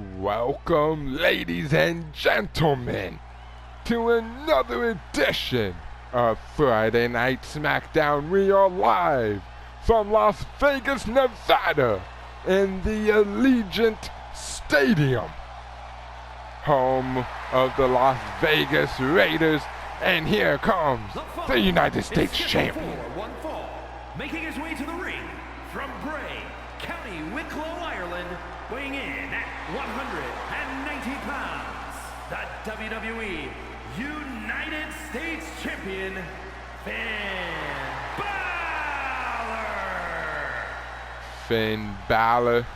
Welcome, ladies and gentlemen, to another edition of Friday Night Smackdown. We are live from Las Vegas, Nevada, in the Allegiant Stadium, home of the Las Vegas Raiders, and here comes the United States champion. One fall, making his way to the ring from Bray, County Wicklow, Ireland, weighing in at 190 pounds, the WWE United States Champion, Finn Balor! Finn Balor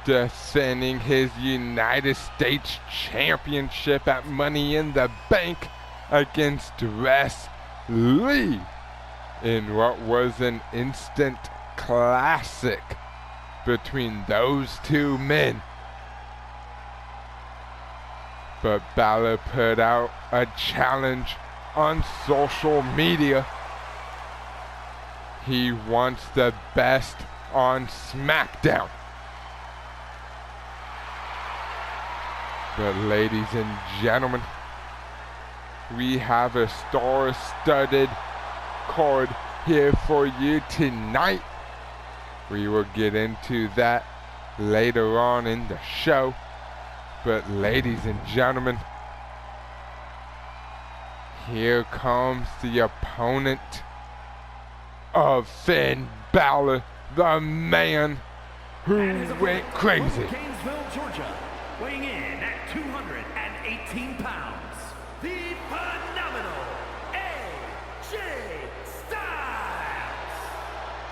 defending his United States Championship at Money in the Bank against Wes Lee in what was an instant classic between those two men. But Balor put out a challenge on social media. He wants the best on Smackdown. But ladies and gentlemen, we have a star-studded card here for you tonight. We will get into that later on in the show. But ladies and gentlemen, here comes the opponent of Finn Balor, the man who went crazy. Gainesville, Georgia, weighing in at 218 pounds, the phenomenal AJ Styles!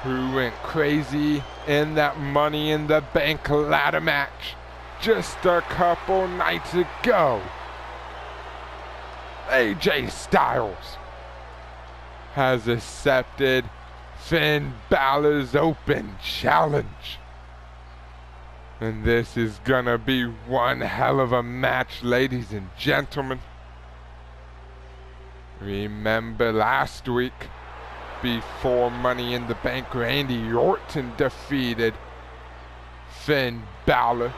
Who went crazy in that Money in the Bank ladder match just a couple nights ago. AJ Styles has accepted Finn Balor's open challenge. And this is gonna be one hell of a match, ladies and gentlemen. Remember last week, before Money in the Bank, Randy Orton defeated Finn Balor,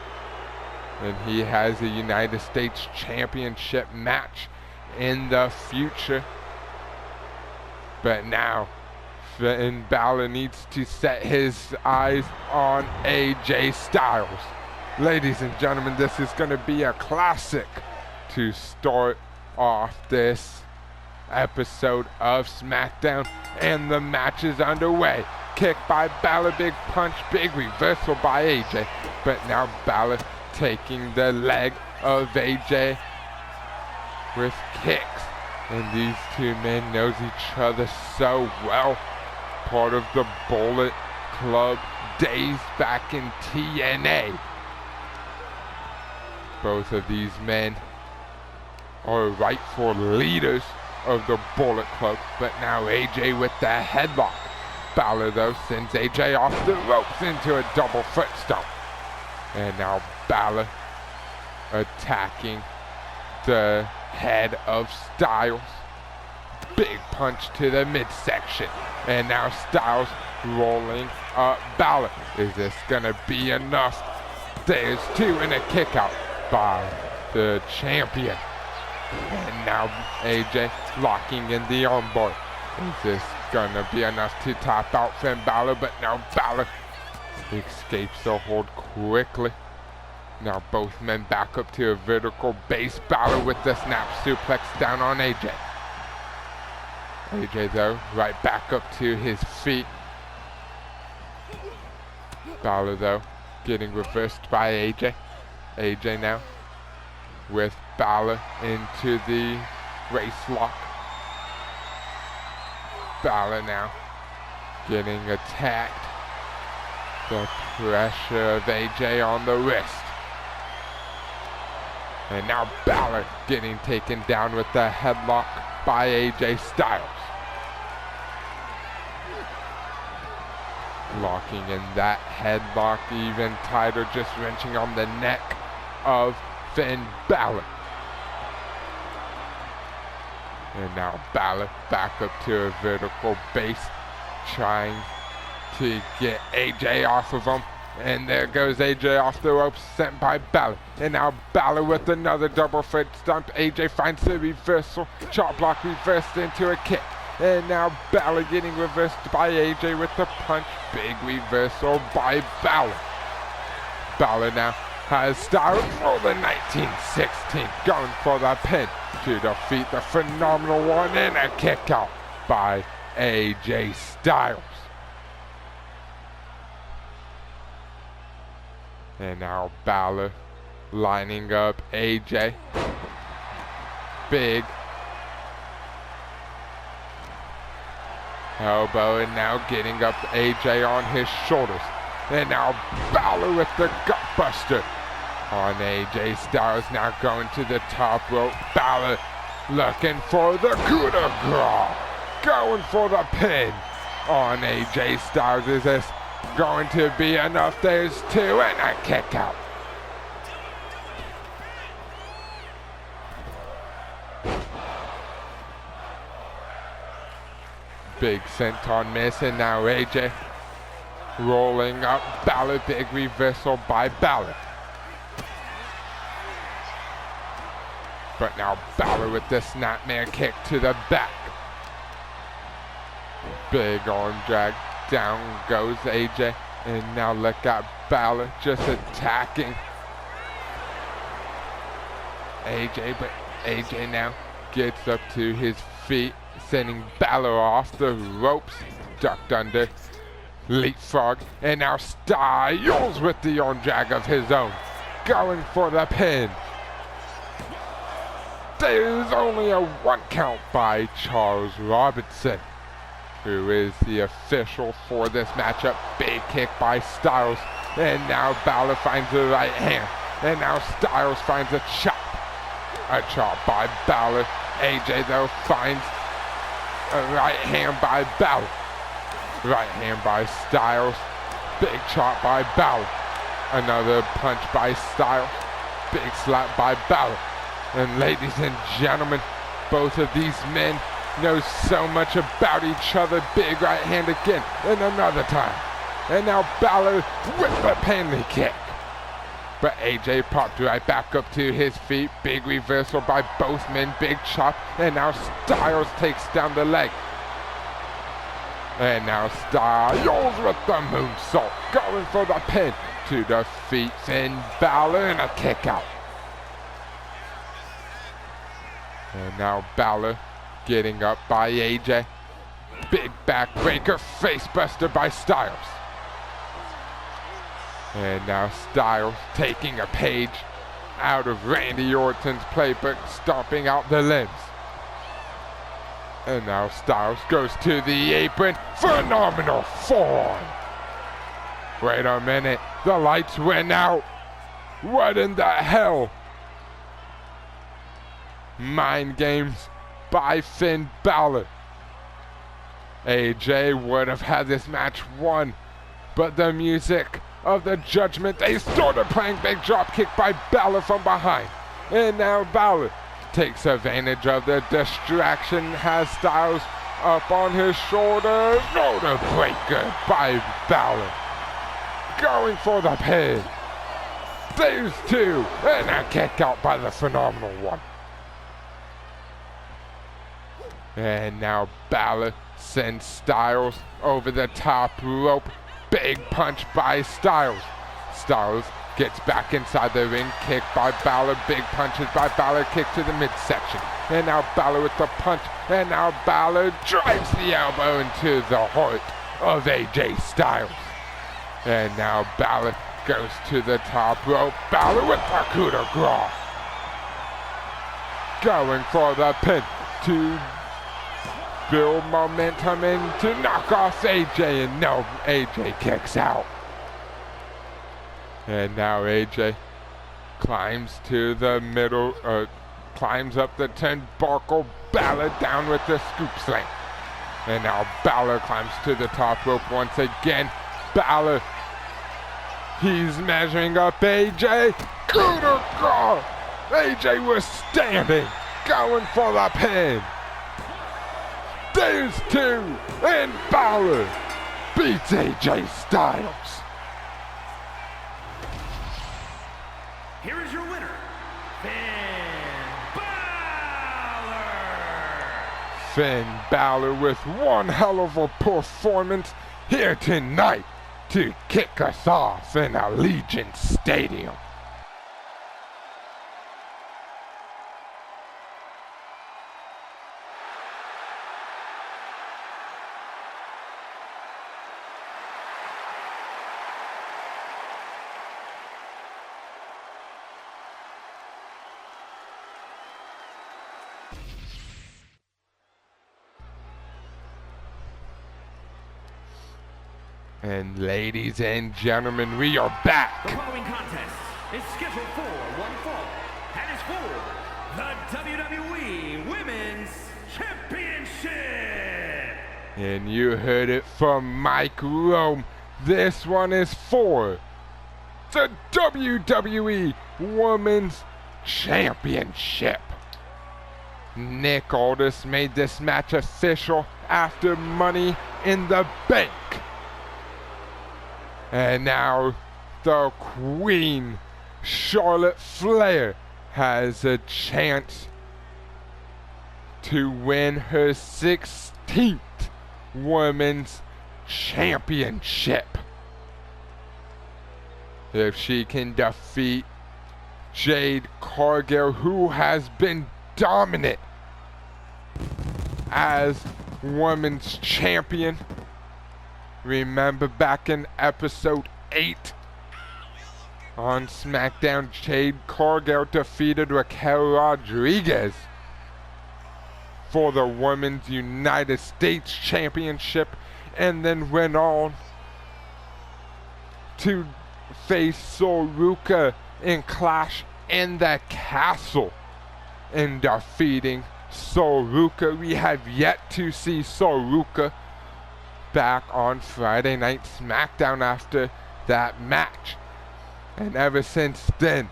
and he has a United States Championship match in the future. But now, Finn Balor needs to set his eyes on AJ Styles. Ladies and gentlemen, this is going to be a classic to start off this episode of SmackDown, and the match is underway. Kick by Balor, big punch, big reversal by AJ, but now Balor taking the leg of AJ with kicks, and these two men knows each other so well. Part of the Bullet Club days back in TNA. Both of these men are rightful leaders of the Bullet Club, but now AJ with the headlock. Balor though sends AJ off the ropes into a double foot stomp. And now Balor attacking the head of Styles. Big punch to the midsection. And now Styles rolling up Balor. Is this gonna be enough? There's two and a kick out by the champion. And now AJ locking in the armbar. Is this gonna be enough to top out Finn Balor? But now Balor escapes the hold quickly. Now both men back up to a vertical base. Balor with the snap suplex down on AJ. AJ though, right back up to his feet. Balor though, getting reversed by AJ. AJ now with Balor into the race lock. Balor now getting attacked. The pressure of AJ on the wrist. And now Balor getting taken down with the headlock by AJ Styles. Locking in that headlock even tighter, just wrenching on the neck of Finn Balor. And now Balor back up to a vertical base, trying to get AJ off of him. And there goes AJ off the ropes, sent by Balor. And now Balor with another double foot stomp. AJ finds the reversal. Chop block reversed into a kick. And now Balor getting reversed by AJ with the punch. Big reversal by Balor. Balor now has Styles for the 1916, going for the pin to defeat the Phenomenal One, and a kick out by AJ Styles. And now Balor lining up AJ. Big elbow, and now getting up AJ on his shoulders. And now Balor with the gutbuster on AJ Styles, now going to the top rope. Balor looking for the coup de grace, going for the pin on AJ Styles. Is this going to be enough? There's two, and a kick out. Big senton miss, and now AJ rolling up Balor. Big reversal by Balor. But now Balor with the snapmare kick to the back. Big arm drag. Down goes AJ. And now look at Balor just attacking AJ. But AJ now gets up to his feet, sending Balor off the ropes. Ducked under. Leapfrog. And now Styles with the arm drag of his own, going for the pin. There's only a 1 count by Charles Robinson, who is the official for this matchup. Big kick by Styles. And now Balor finds the right hand. And now Styles finds a chop. A chop by Balor. AJ though finds a right hand by Balor. Right hand by Styles. Big chop by Balor. Another punch by Styles. Big slap by Balor. And ladies and gentlemen, both of these men know so much about each other. Big right hand again, and another time. And now Balor with the penalty kick. But AJ popped right back up to his feet. Big reversal by both men. Big chop. And now Styles takes down the leg. And now Styles with the moonsault, going for the pin to defeat Finn Balor, and a kick out. And now Balor getting up by AJ. Big backbreaker, facebuster by Styles. And now Styles taking a page out of Randy Orton's playbook, stomping out the limbs. And now Styles goes to the apron. Phenomenal form. Wait a minute, the lights went out. What in the hell? Mind games by Finn Balor. AJ would have had this match won, but the music of the Judgment Day started playing. Big drop kick by Balor from behind. And now Balor takes advantage of the distraction, has Styles up on his shoulders. Shoulder breaker by Balor, going for the pin. There's two, and a kick out by the Phenomenal One. And now Balor sends Styles over the top rope. Big punch by Styles. Styles gets back inside the ring. Kick by Balor. Big punches by Balor. Kick to the midsection. And now Balor with the punch. And now Balor drives the elbow into the heart of AJ Styles. And now Balor goes to the top rope. Balor with the coup de grace, going for the pin to build momentum and to knock off AJ, and no, AJ kicks out. And now AJ climbs to the middle, climbs up the turnbuckle. Balor down with the scoop slam. And now Balor climbs to the top rope once again. Balor, he's measuring up AJ. Coup de grace. AJ was standing, going for the pin. There's two, and Balor beats AJ Styles. Finn Balor with one hell of a performance here tonight to kick us off in Allegiant Stadium. And ladies and gentlemen, we are back. The following contest is scheduled for one fall and is for the WWE Women's Championship. And you heard it from Mike Rome. This one is for the WWE Women's Championship. Nick Aldis made this match official after Money in the Bank. And now the Queen, Charlotte Flair, has a chance to win her 16th Women's Championship. If she can defeat Jade Cargill, who has been dominant as Women's Champion. Remember back in episode 8 on Smackdown, Jade Cargill defeated Raquel Rodriguez for the Women's United States Championship and then went on to face Soruka in Clash in the Castle and defeating Soruka. We have yet to see Soruka back on Friday Night Smackdown after that match. And ever since then,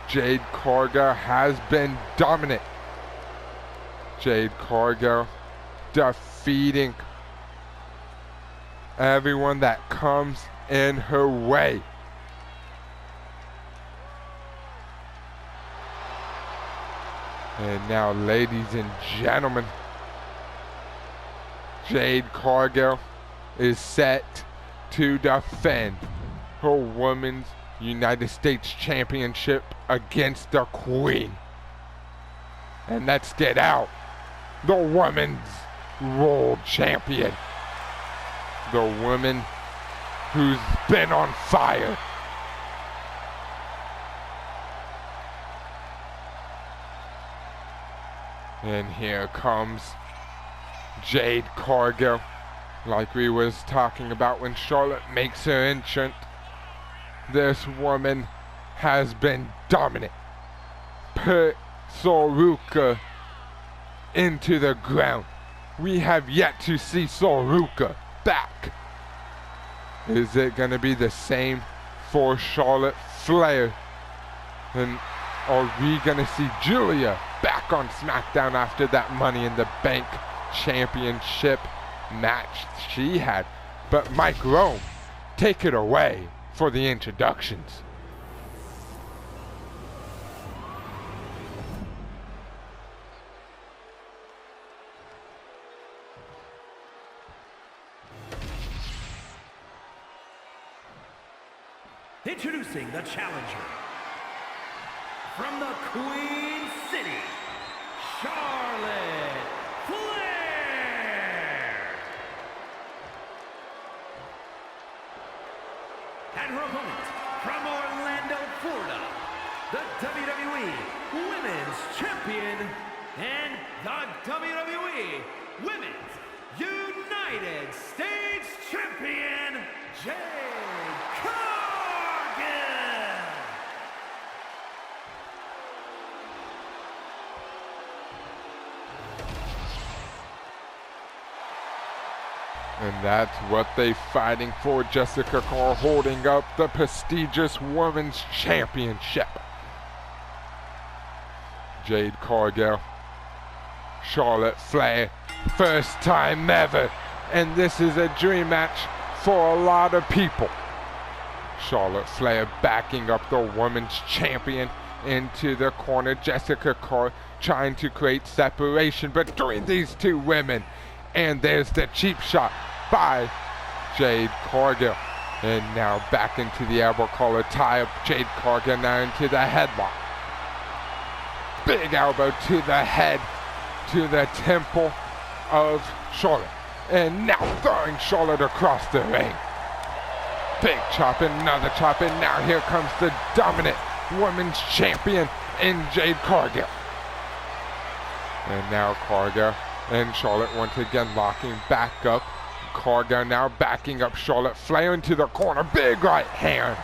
Jade Cargill has been dominant. Jade Cargill defeating everyone that comes in her way. And now, ladies and gentlemen, Jade Cargill is set to defend her Women's United States Championship against the Queen. And let's get out the Women's World Champion. The woman who's been on fire. And here comes Jade Cargill, like we was talking about when Charlotte makes her entrance. This woman has been dominant. Put Soruka into the ground. We have yet to see Soruka back. Is it going to be the same for Charlotte Flair? And are we going to see Julia back on SmackDown after that Money in the Bank Championship match she had? But Mike Rome, take it away for the introductions. Introducing the challenger from the Queen City, Charlotte Flair. And her opponent from Orlando, Florida, the WWE Women's Champion and the WWE Women's United States Champion, Jade Cargill. And that's what they fighting for. Jessica Carr holding up the prestigious Women's Championship. Jade Cargill, Charlotte Flair, first time ever. And this is a dream match for a lot of people. Charlotte Flair backing up the Women's Champion into the corner. Jessica Carr trying to create separation between these two women. And there's the cheap shot by Jade Cargill. And now back into the elbow collar tie up. Jade Cargill now into the headlock. Big elbow to the head, to the temple of Charlotte. And now throwing Charlotte across the ring. Big chop, another chop, and now here comes the dominant women's champion in Jade Cargill. And now Cargill and Charlotte once again locking back up. Cargill now backing up Charlotte Flair into the corner. Big right hand.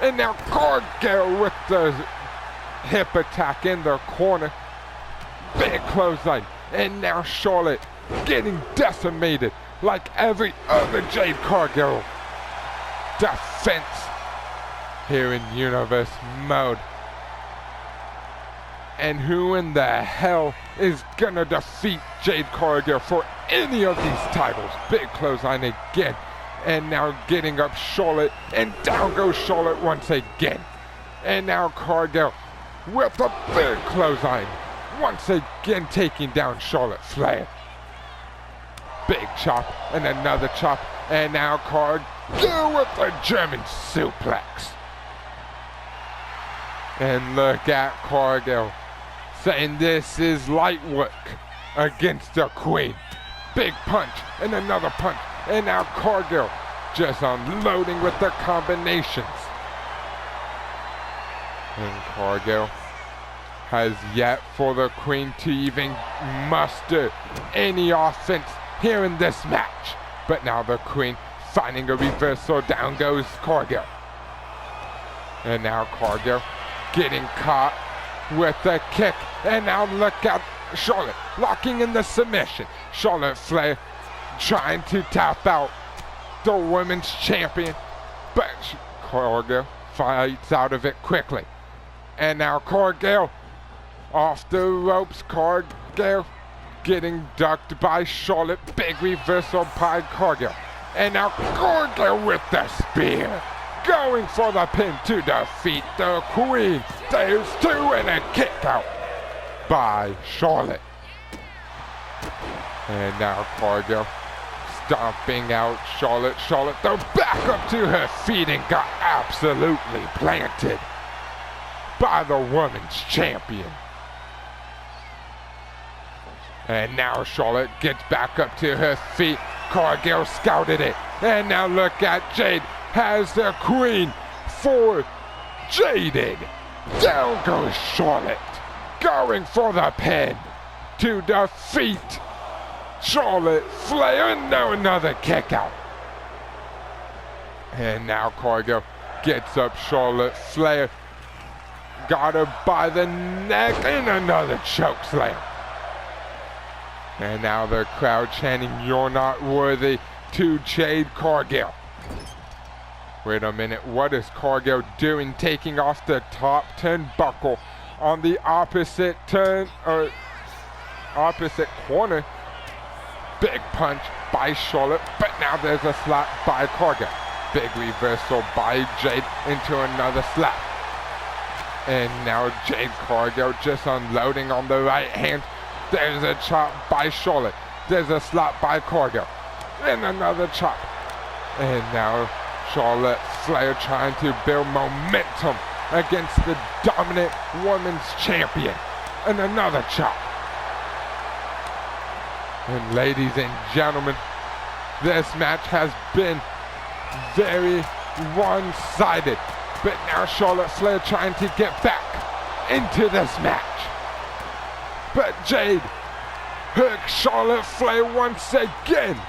And now Cargill with the hip attack in the corner. Big clothesline. And now Charlotte getting decimated like every other Jade Cargill defense here in Universe mode. And who in the hell is gonna defeat Jade Cargill for any of these titles? Big clothesline again. And now getting up Charlotte, and down goes Charlotte once again. And now Cargill with a big clothesline, once again taking down Charlotte Flair. Big chop and another chop, and now Cargill with a German suplex. And look at Cargill saying this is light work against the Queen. Big punch and another punch, and now Cargill just unloading with the combinations. And Cargill has yet for the Queen to even muster any offense here in this match. But now the Queen finding a reversal. Down goes Cargill. And now Cargill getting caught with the kick. And now look at Charlotte locking in the submission. Charlotte Flair trying to tap out the women's champion. But Cargill fights out of it quickly. And now Cargill off the ropes. Cargill getting ducked by Charlotte. Big reversal by Cargill. And now Cargill with the spear. Going for the pin to defeat the Queen. There's two and a kick out by Charlotte. And now Cargill stomping out Charlotte. Charlotte though back up to her feet and got absolutely planted by the women's champion. And now Charlotte gets back up to her feet. Cargill scouted it. And now look at Jade. Has the Queen for Jaded. Down goes Charlotte. Going for the pin to defeat Charlotte Flair. And now another kick out. And now Cargill gets up Charlotte Flair. Got her by the neck and another choke slam. And now the crowd chanting, "You're not worthy," to Jade Cargill. Wait a minute, what is Cargill doing? Taking off the top turnbuckle on the opposite opposite corner. Big punch by Charlotte, but now there's a slap by Cargill. Big reversal by Jade into another slap. And now Jade Cargill just unloading on the right hand. There's a chop by Charlotte. There's a slap by Cargill. And another chop. And now Charlotte Flair trying to build momentum against the dominant women's champion. And another chop. And ladies and gentlemen, this match has been very one-sided. But now Charlotte Flair trying to get back into this match. But Jade hooks Charlotte Flair once again.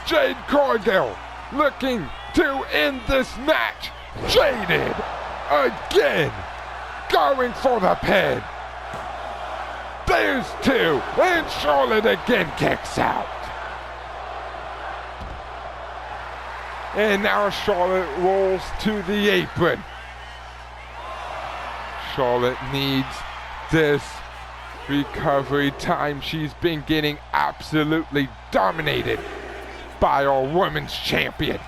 Jade Cargill looking to end this match. Jaded again. Going for the pin. There's two. And Charlotte again kicks out. And now Charlotte rolls to the apron. Charlotte needs this recovery time. She's been getting absolutely dominated by our women's champion.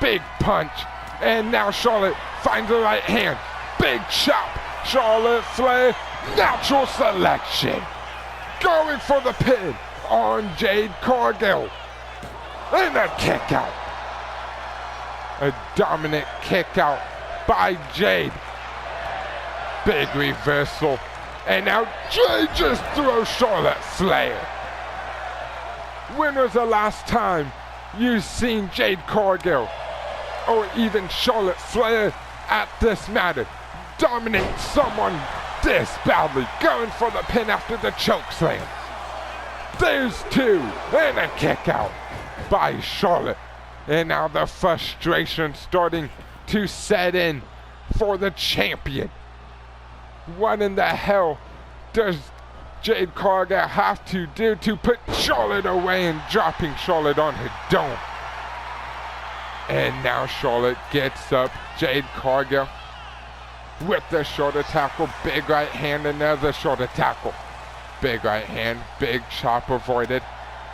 Big punch. And now Charlotte finds the right hand. Big chop. Charlotte Flair Natural selection. Going for the pin on Jade Cargill. And a kick out. A dominant kick out by Jade. Big reversal. And now Jade just throws Charlotte Flair. When was the last time you've seen Jade Cargill or even Charlotte Flair at this matter dominate someone this badly, going for the pin after the choke slam? There's two, and a kick out by Charlotte. And now the frustration starting to set in for the champion. What in the hell does Jade Cargill have to do to put Charlotte away and dropping Charlotte on her dome? And now Charlotte gets up. Jade Cargill with the shoulder tackle, big right hand, another shoulder tackle. Big right hand, big chop avoided,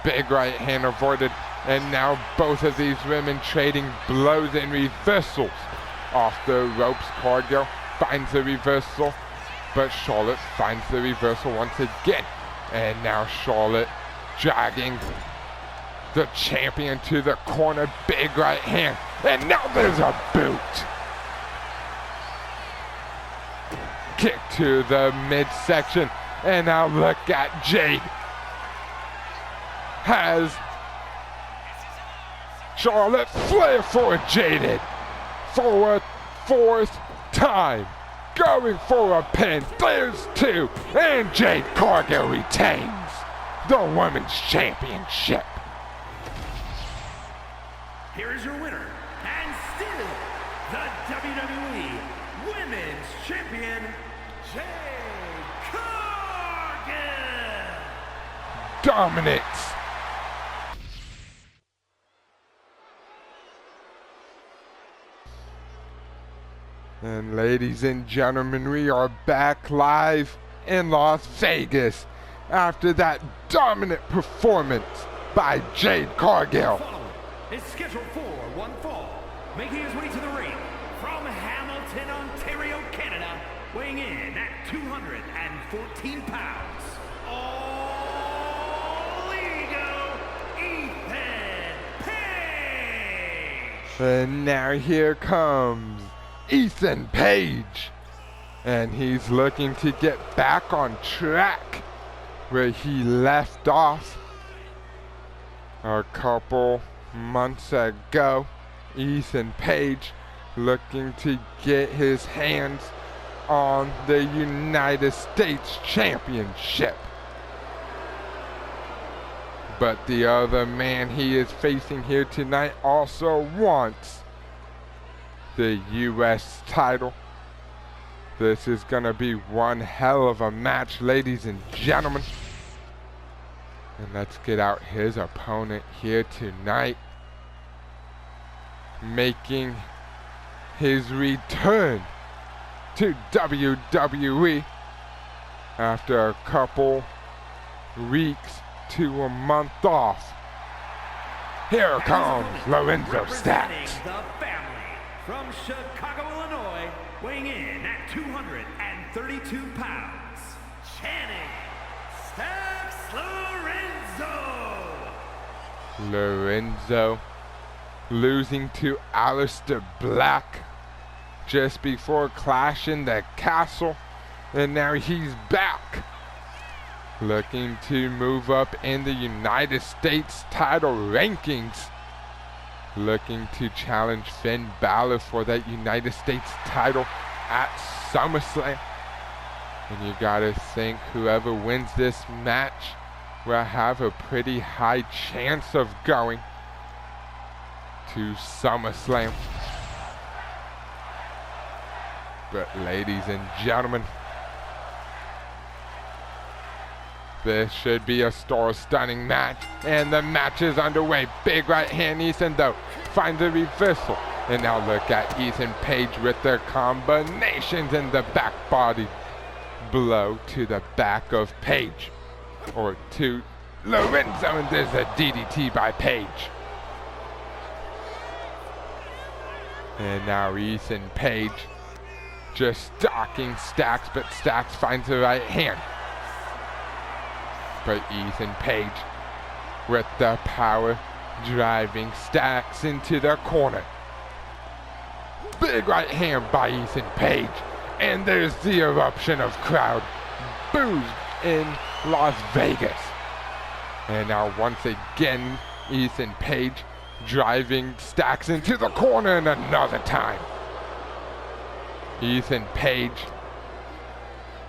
big right hand avoided, and now both of these women trading blows and reversals. Off the ropes, Cargill finds the reversal, but Charlotte finds the reversal once again. And now Charlotte dragging the champion to the corner, big right hand, and now there's a boot. Kick to the midsection, and now look at Jade. Has Charlotte Flair for a Jaded for a fourth time. Going for a pin. There's two, and Jade Cargill retains the Women's Championship. Here is your winner, and still the WWE Women's Champion, Jade Cargill. Dominates. And ladies and gentlemen, we are back live in Las Vegas after that dominant performance by Jade Cargill. Is scheduled for one fall, making his way to the ring from Hamilton, Ontario, Canada, weighing in at 214 pounds. All ego, Ethan Page. And now here comes Ethan Page. And he's looking to get back on track where he left off a couple months ago. Ethan Page looking to get his hands on the United States Championship. But the other man he is facing here tonight also wants the US title. This is gonna be one hell of a match, ladies and gentlemen. And let's get out his opponent here tonight, making his return to WWE after a couple weeks to a month off. Here comes Lorenzo Stacks. The family from Chicago, Illinois, weighing in at 232 pounds, Channing Stacks Lorenzo. Lorenzo losing to Aleister Black just before Clash in the Castle, and now he's back looking to move up in the United States title rankings, looking to challenge Finn Balor for that United States title at SummerSlam. And you gotta think whoever wins this match will have a pretty high chance of going to SummerSlam. But ladies and gentlemen, this should be a star-stunning match, and the match is underway. Big right hand Ethan though finds a reversal, and now look at Ethan Page with their combinations in the back body blow to the back of Page, or to Lorenzo, and there's a DDT by Page. And now Ethan Page just stalking Stacks, but Stacks finds the right hand. But Ethan Page with the power, driving Stacks into the corner. Big right hand by Ethan Page, and there's the eruption of crowd. Boos in Las Vegas. And now once again, Ethan Page driving Stacks into the corner, and another time. Ethan Page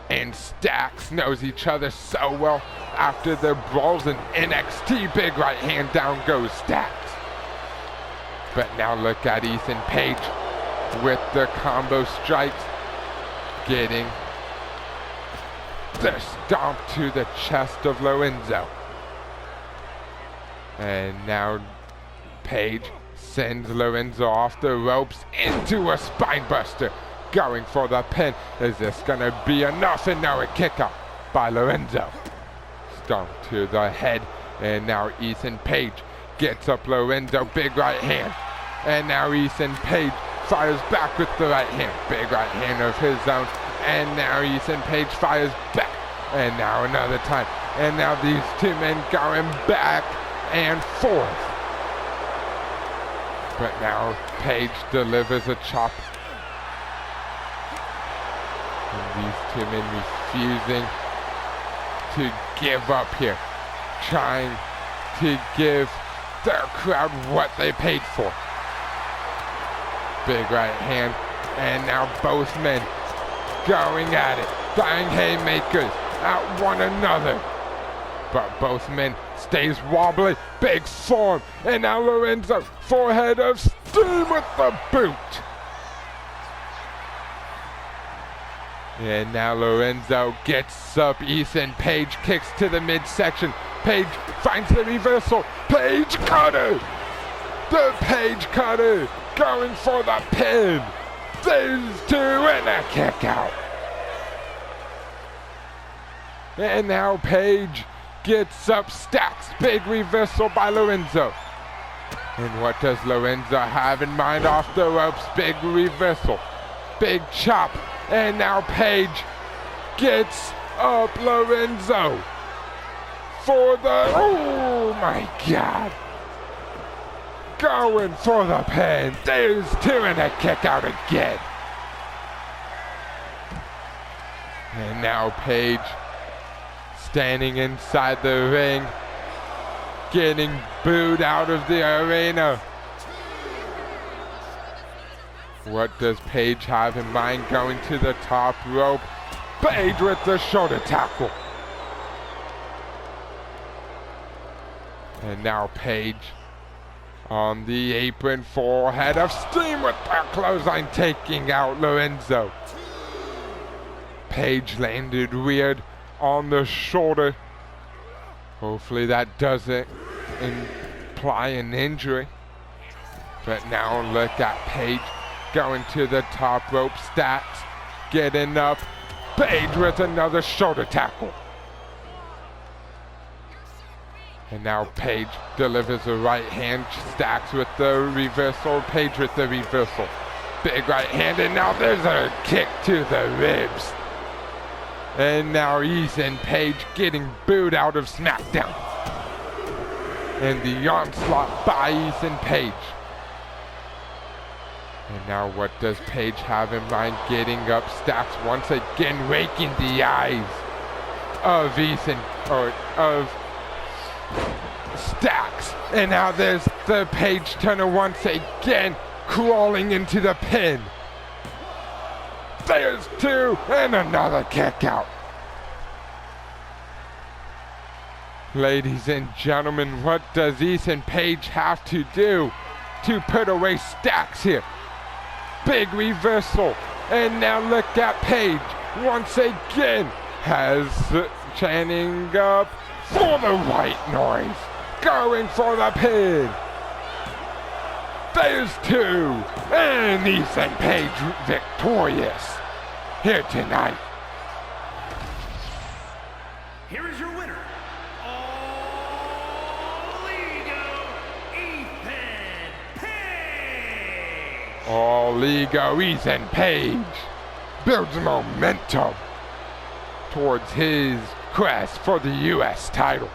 and Stacks knows each other so well after their brawls in NXT. Big right hand, down goes Stacks. But now look at Ethan Page with the combo strikes, getting the stomp to the chest of Lorenzo. And now Page sends Lorenzo off the ropes into a spinebuster, going for the pin. Is this gonna be enough? And now a kick out by Lorenzo. Stomp to the head, and now Ethan Page gets up Lorenzo, big right hand. And now Ethan Page fires back with the right hand, big right hand of his own. And now Ethan Page fires back, and now another time. And now these two men going back and forth. But now Page delivers a chop. And these two men refusing to give up here, trying to give their crowd what they paid for. Big right hand, and now both men going at it, throwing haymakers at one another. But both men stays wobbly, big form, and now Lorenzo, forehead of steam with the boot. And now Lorenzo gets up Ethan Page, kicks to the midsection. Page finds the reversal. Page cutter! The Page cutter going for the pin. These two and a kick out. And now Page gets up Stacks. Big reversal by Lorenzo. And what does Lorenzo have in mind off the ropes? Big reversal. Big chop. And now Page gets up Lorenzo for the, oh my God. Going for the pin. There's two and a kick out again. And now Page standing inside the ring, getting booed out of the arena. What does Page have in mind? Going to the top rope. Page with the shoulder tackle. And now Page on the apron, forehead of steam with the clothesline, taking out Lorenzo. Page landed weird on the shoulder. Hopefully that doesn't imply an injury. But now look at Page going to the top rope. Stacks getting up. Page with another shoulder tackle. And now Page delivers a right hand. Stacks with the reversal. Page with the reversal. Big right hand, and now there's a kick to the ribs. And now Ethan Page getting booed out of Smackdown. And the onslaught by Ethan Page. And now what does Page have in mind? Getting up Stacks once again, raking the eyes of Ethan, or of Stacks. And now there's the Page turner once again, crawling into the pin. There's two, and another kick out. Ladies and gentlemen, what does Ethan Page have to do to put away Stacks here? Big reversal, and now look at Page once again has chanting up for the white noise, going for the pin. There's two, and Ethan Page victorious here tonight. Here is your winner, All Ego, Ethan Page. All Ego Ethan Page. builds momentum towards his quest for the U.S. title.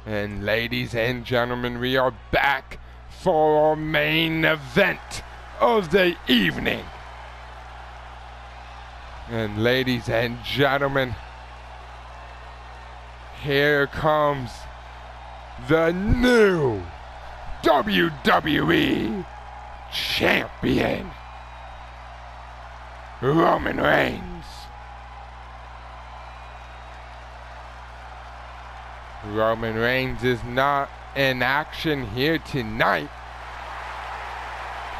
And ladies and gentlemen, we are back for our main event of the evening. And ladies and gentlemen, here comes the new WWE Champion, Roman Reigns. Roman Reigns is not in action here tonight.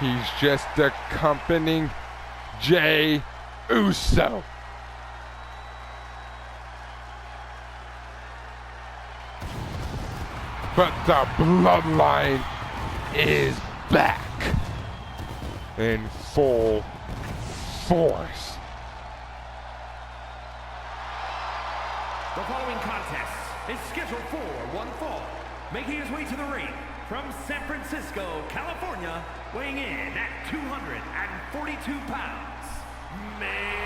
He's just accompanying Jey Uso. But the bloodline is back in full force. The following contest is scheduled for one fall. Making his way to the ring from San Francisco, California, weighing in at 242 pounds. Main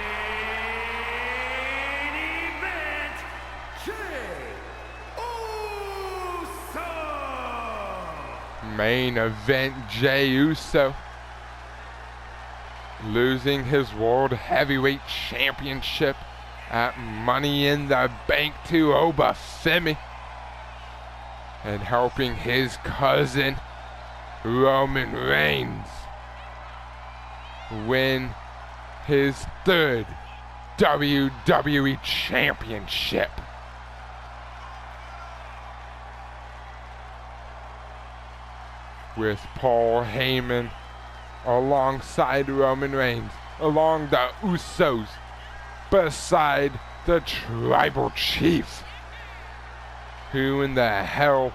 event, Jey Uso! Main event, Jey Uso losing his World Heavyweight Championship at Money in the Bank to Obafemi, and helping his cousin Roman Reigns win his third WWE Championship. With Paul Heyman alongside Roman Reigns, along the Usos, beside the Tribal Chief. Who in the hell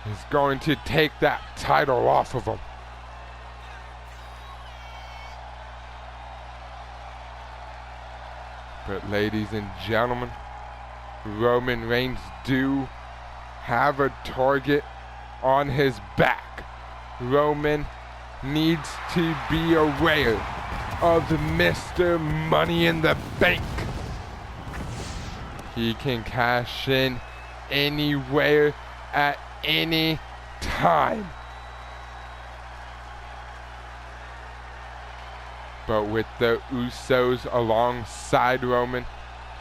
is going to take that title off of him? But ladies and gentlemen, Roman Reigns do have a target on his back. Roman needs to be aware of Mr. Money in the Bank. He can cash in anywhere at any time. But with the Usos alongside Roman,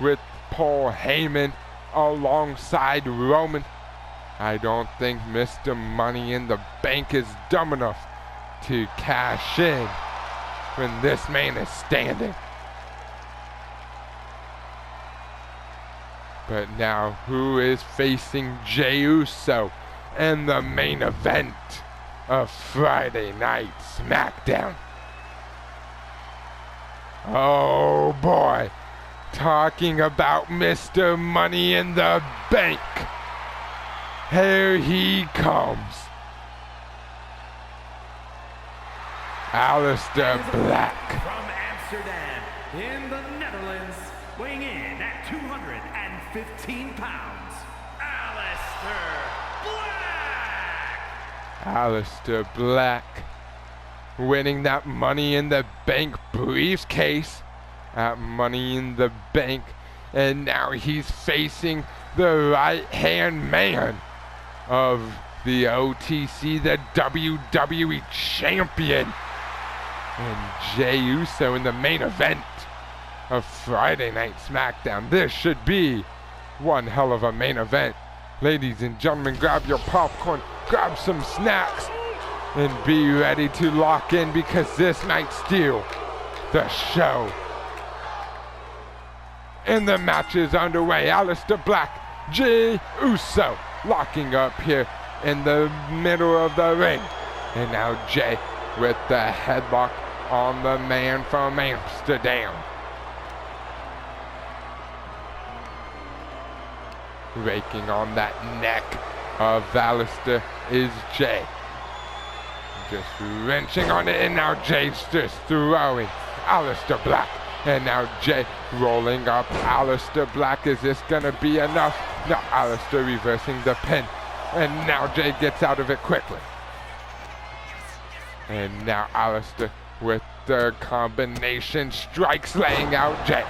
with Paul Heyman alongside Roman, I don't think Mr. Money in the Bank is dumb enough to cash in when this man is standing. But now, who is facing Jey Uso in the main event of Friday Night Smackdown? Oh boy, talking about Mr. Money in the Bank. Here he comes. Aleister Black. From Amsterdam, in the Netherlands, weighing in at 215 pounds, Aleister Black! Aleister Black winning that Money in the Bank briefcase at Money in the Bank, and now he's facing the right-hand man of the OTC, the WWE Champion, and Jey Uso in the main event of Friday Night Smackdown. This should be one hell of a main event. Ladies and gentlemen, grab your popcorn, grab some snacks, and be ready to lock in because this might steal the show. And the match is underway. Aleister Black, Jey Uso locking up here in the middle of the ring. And now Jey with the headlock on the man from Amsterdam. Raking on that neck of Aleister is Jey. Just wrenching on it, and now Jey's just throwing Aleister Black. And now Jey rolling up Aleister Black. Is this gonna be enough? No, Aleister reversing the pin. And now Jey gets out of it quickly. And now Aleister with the combination strikes, laying out Jey.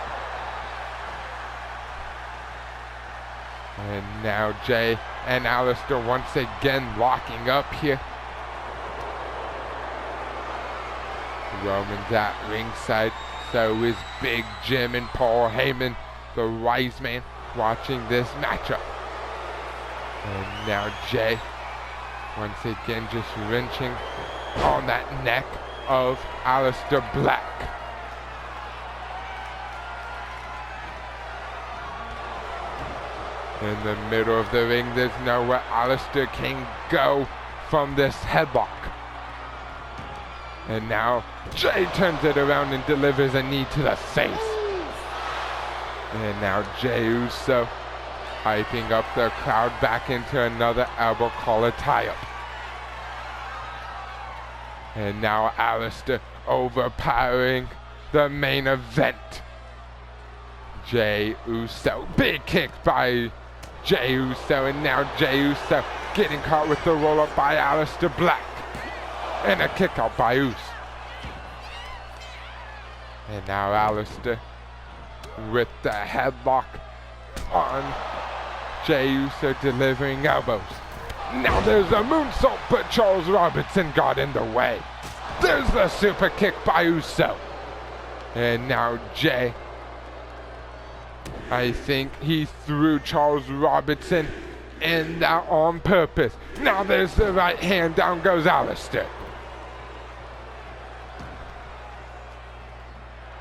And now Jey and Aleister once again locking up here. Roman's at ringside, so is Big Jim and Paul Heyman, the wise man, watching this matchup. And now Jey once again just wrenching on that neck of Aleister Black. In the middle of the ring, there's nowhere Aleister can go from this headlock. And now Jey turns it around and delivers a knee to the face. And now Jey Uso hyping up the crowd back into another elbow collar tie-up. And now Aleister overpowering the main event. Jey Uso, big kick by Jey Uso, and now Jey Uso getting caught with the roll-up by Aleister Black. And a kick out by Uso. And now Aleister with the headlock on Jey Uso, delivering elbows. Now there's a moonsault, but Charles Robinson got in the way. There's the super kick by Uso. And now Jey, I think he threw Charles Robinson in that on purpose. Now there's the right hand, down goes Aleister.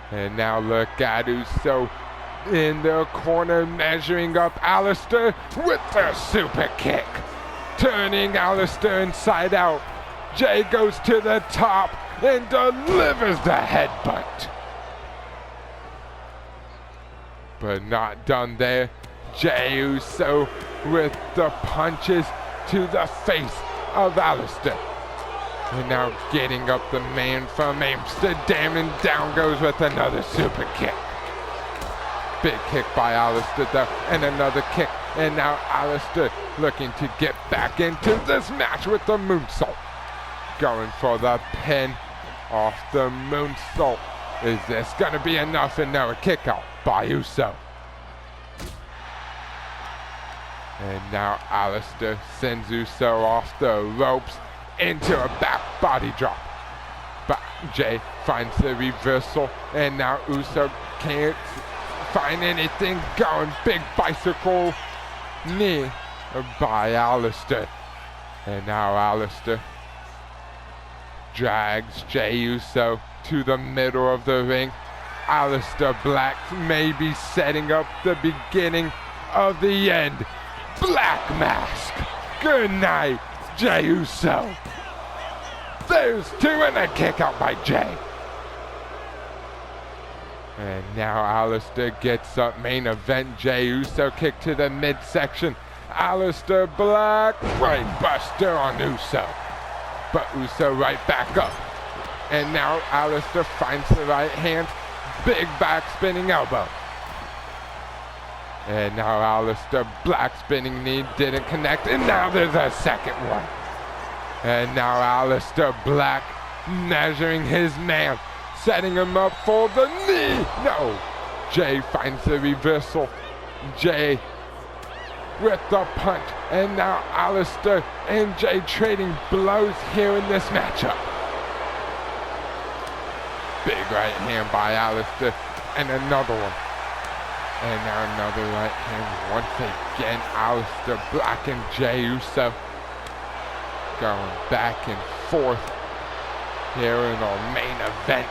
And now look at Uso in the corner, measuring up Aleister with the super kick. Turning Aleister inside out. Jey goes to the top and delivers the headbutt. But not done there. Jey Uso with the punches to the face of Aleister. And now getting up the man from Amsterdam, and down goes with another super kick. Big kick by Aleister though, and another kick. And now Aleister looking to get back into this match with the moonsault. Going for the pin off the moonsault. Is this gonna be enough? And now a kick out by Uso. And now Aleister sends Uso off the ropes into a back body drop. But Jey finds the reversal, and now Uso can't find anything going. Big bicycle knee by Aleister. And now Aleister drags Jey Uso to the middle of the ring. Aleister Black may be setting up the beginning of the end. Black Mask. Good night, Jey Uso. There's two, and a kick out by Jey. And now Aleister gets up, main event. Jey Uso kick to the midsection. Aleister Black, right buster on Uso. But Uso right back up. And now Aleister finds the right hand. Big back spinning elbow. And now Aleister Black spinning knee didn't connect. And now there's a second one. And now Aleister Black measuring his man, setting him up for the knee. No. Jey finds the reversal. Jey with the punch. And now Aleister and Jey trading blows here in this matchup. Big right hand by Aleister, and another one. And now another right hand. Once again, Aleister Black and Jey Uso going back and forth here in our main event.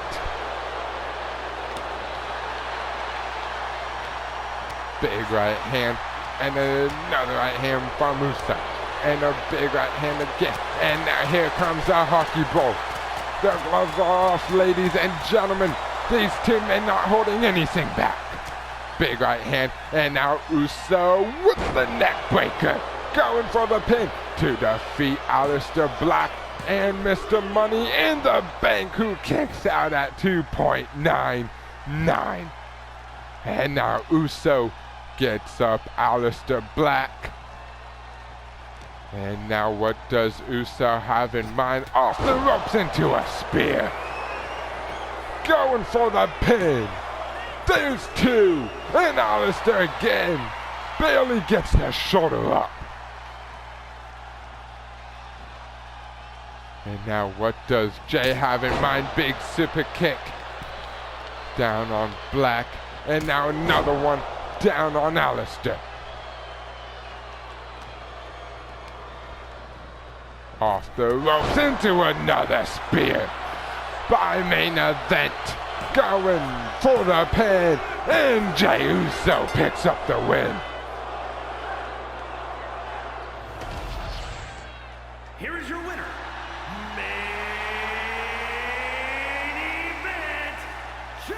Big right hand and another right hand from Uso. And a big right hand again. And now here comes the hockey ball. The gloves are off, ladies and gentlemen. These two men not holding anything back. Big right hand, and now Uso with the neck breaker. Going for the pin to defeat Aleister Black and Mr. Money in the Bank, who kicks out at 2.99. And now Uso gets up Aleister Black. And now what does Uso have in mind? Off the ropes into a spear. Going for the pin. There's two. And Aleister again. Barely gets the shoulder up. And now what does Jey have in mind? Big super kick. Down on Black. And now another one down on Aleister. Off the ropes into another spear. By main event. Going for the pin. And Jey Uso picks up the win. Here is your winner, main event, Jey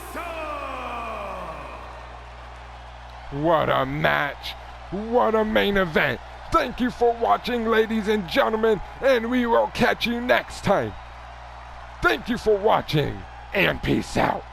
Uso. What a match. What a main event. Thank you for watching, ladies and gentlemen, and we will catch you next time. Thank you for watching, and peace out.